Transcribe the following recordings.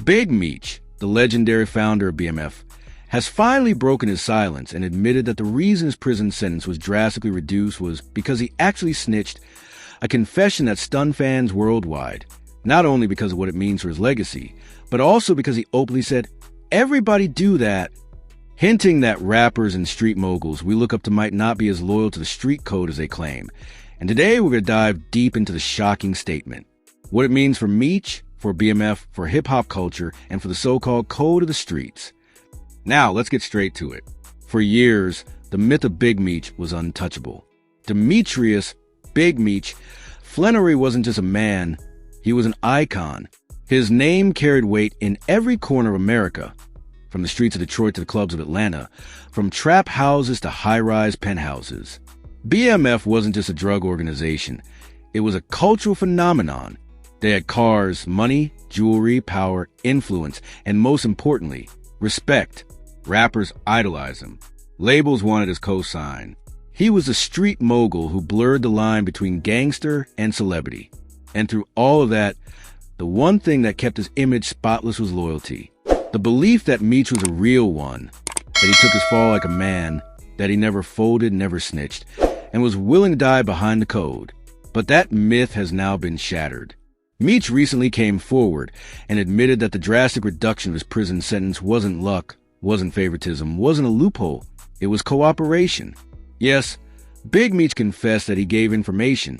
Big Meech, the legendary founder of BMF, has finally broken his silence and admitted that the reason his prison sentence was drastically reduced was because he actually snitched, a confession that stunned fans worldwide, not only because of what it means for his legacy, but also because he openly said, "Everybody do that," hinting that rappers and street moguls we look up to might not be as loyal to the street code as they claim. And today we're going to dive deep into the shocking statement, what it means for Meech, for BMF, for hip-hop culture, and for the so-called code of the streets. Now, let's get straight to it. For years, the myth of Big Meech was untouchable. Demetrius Big Meech Flannery wasn't just a man, he was an icon. His name carried weight in every corner of America, from the streets of Detroit to the clubs of Atlanta, from trap houses to high-rise penthouses. BMF wasn't just a drug organization, it was a cultural phenomenon. They had cars, money, jewelry, power, influence, and most importantly, respect. Rappers idolized him. Labels wanted his cosign. He was a street mogul who blurred the line between gangster and celebrity. And through all of that, the one thing that kept his image spotless was loyalty. The belief that Meech was a real one, that he took his fall like a man, that he never folded, never snitched, and was willing to die behind the code. But that myth has now been shattered. Meech recently came forward and admitted that the drastic reduction of his prison sentence wasn't luck, wasn't favoritism, wasn't a loophole. It was cooperation. Yes, Big Meech confessed that he gave information,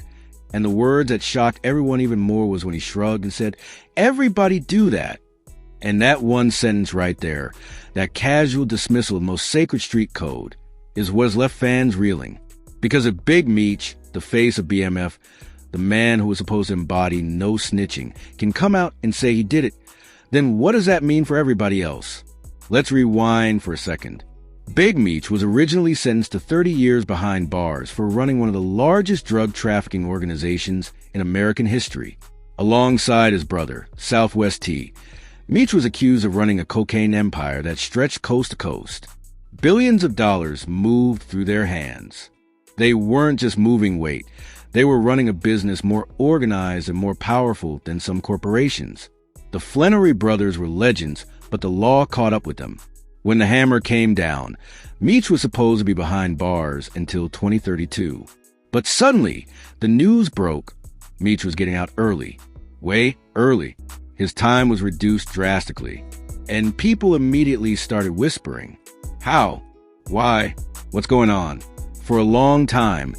and the words that shocked everyone even more was when he shrugged and said, "Everybody do that." And that one sentence right there, that casual dismissal of the most sacred street code, is what has left fans reeling. Because if Big Meech, the face of BMF, the man who was supposed to embody no snitching, can come out and say he did it, then what does that mean for everybody else? Let's rewind for a second. Big Meech was originally sentenced to 30 years behind bars for running one of the largest drug trafficking organizations in American history. Alongside his brother, Southwest T, Meech was accused of running a cocaine empire that stretched coast to coast. Billions of dollars moved through their hands. They weren't just moving weight. They were running a business more organized and more powerful than some corporations. The Flannery brothers were legends, but the law caught up with them. When the hammer came down, Meech was supposed to be behind bars until 2032. But suddenly, the news broke. Meech was getting out early. Way early. His time was reduced drastically. And people immediately started whispering. How? Why? What's going on? For a long time,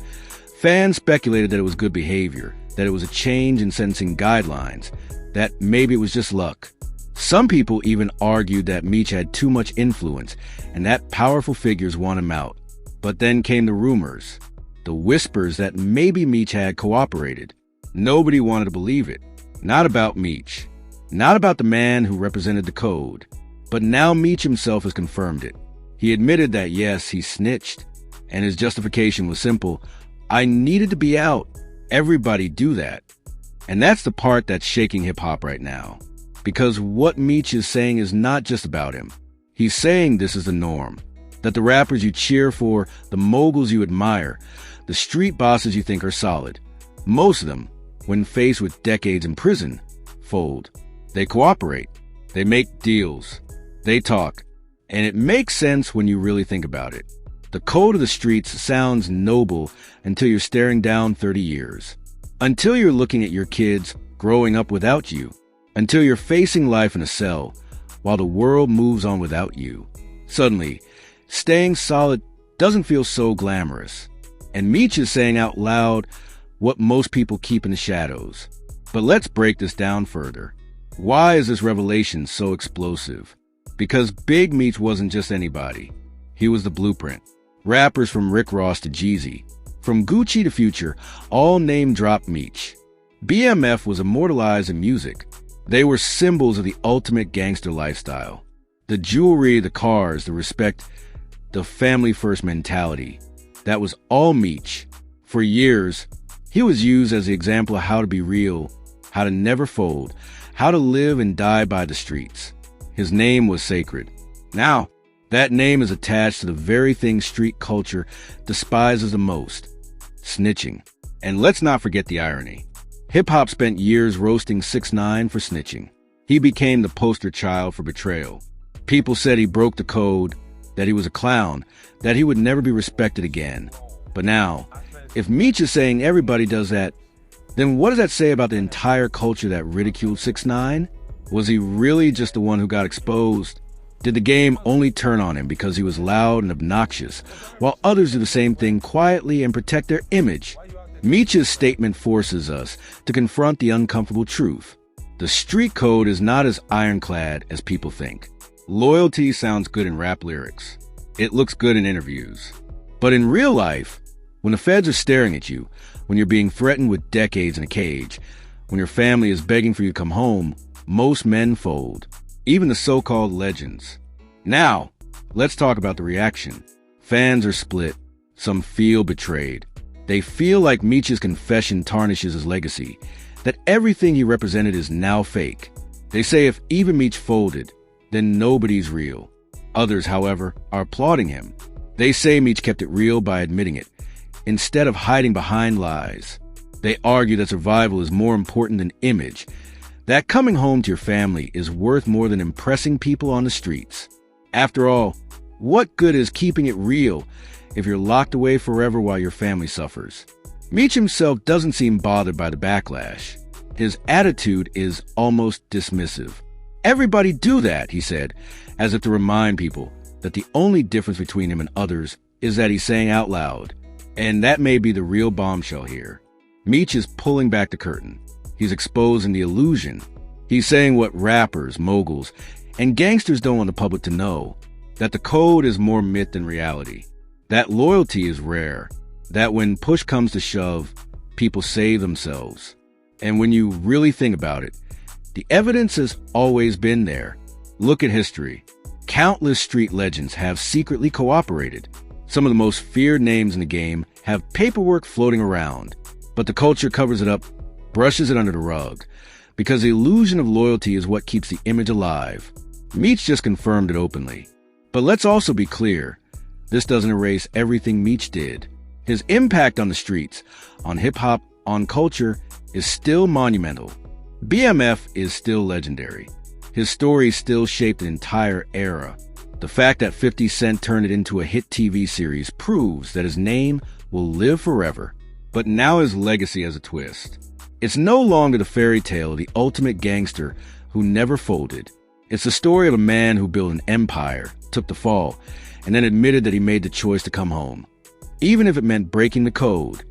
fans speculated that it was good behavior, that it was a change in sentencing guidelines, that maybe it was just luck. Some people even argued that Meech had too much influence and that powerful figures want him out. But then came the rumors, the whispers that maybe Meech had cooperated. Nobody wanted to believe it. Not about Meech. Not about the man who represented the code. But now Meech himself has confirmed it. He admitted that yes, he snitched. And his justification was simple. I needed to be out. Everybody do that. And that's the part that's shaking hip-hop right now. Because what Meech is saying is not just about him. He's saying this is the norm. That the rappers you cheer for, the moguls you admire, the street bosses you think are solid, most of them, when faced with decades in prison, fold. They cooperate. They make deals. They talk. And it makes sense when you really think about it. The code of the streets sounds noble until you're staring down 30 years. Until you're looking at your kids growing up without you. Until you're facing life in a cell while the world moves on without you. Suddenly, staying solid doesn't feel so glamorous. And Meech is saying out loud what most people keep in the shadows. But let's break this down further. Why is this revelation so explosive? Because Big Meech wasn't just anybody. He was the blueprint. Rappers from Rick Ross to Jeezy, from Gucci to Future, all name-dropped Meech. BMF was immortalized in music. They were symbols of the ultimate gangster lifestyle. The jewelry, the cars, the respect, the family-first mentality. That was all Meech. For years, he was used as the example of how to be real, how to never fold, how to live and die by the streets. His name was sacred. Now, that name is attached to the very thing street culture despises the most, snitching. And let's not forget the irony. Hip-hop spent years roasting 6ix9ine for snitching. He became the poster child for betrayal. People said he broke the code, that he was a clown, that he would never be respected again. But now, if Meech is saying everybody does that, then what does that say about the entire culture that ridiculed 6ix9ine? Was he really just the one who got exposed? Did the game only turn on him because he was loud and obnoxious, while others do the same thing quietly and protect their image? Meech's statement forces us to confront the uncomfortable truth. The street code is not as ironclad as people think. Loyalty sounds good in rap lyrics. It looks good in interviews. But in real life, when the feds are staring at you, when you're being threatened with decades in a cage, when your family is begging for you to come home, most men fold. Even the so-called legends. Now, let's talk about the reaction. Fans are split. Some feel betrayed. They feel like Meech's confession tarnishes his legacy, that everything he represented is now fake. They say if even Meech folded, then nobody's real. Others, however, are applauding him. They say Meech kept it real by admitting it, instead of hiding behind lies. They argue that survival is more important than image, that coming home to your family is worth more than impressing people on the streets. After all, what good is keeping it real if you're locked away forever while your family suffers? Meech himself doesn't seem bothered by the backlash. His attitude is almost dismissive. Everybody do that, he said, as if to remind people that the only difference between him and others is that he's saying out loud. And that may be the real bombshell here. Meech is pulling back the curtain. He's exposing the illusion. He's saying what rappers, moguls, and gangsters don't want the public to know, that the code is more myth than reality, that loyalty is rare, that when push comes to shove, people save themselves. And when you really think about it, the evidence has always been there. Look at history. Countless street legends have secretly cooperated. Some of the most feared names in the game have paperwork floating around, but the culture covers it up, brushes it under the rug, because the illusion of loyalty is what keeps the image alive. Meech just confirmed it openly. But let's also be clear, this doesn't erase everything Meech did. His impact on the streets, on hip-hop, on culture, is still monumental. BMF is still legendary. His story still shaped an entire era. The fact that 50 Cent turned it into a hit TV series proves that his name will live forever. But now his legacy has a twist. It's no longer the fairy tale of the ultimate gangster who never folded. It's the story of a man who built an empire, took the fall, and then admitted that he made the choice to come home. Even if it meant breaking the code,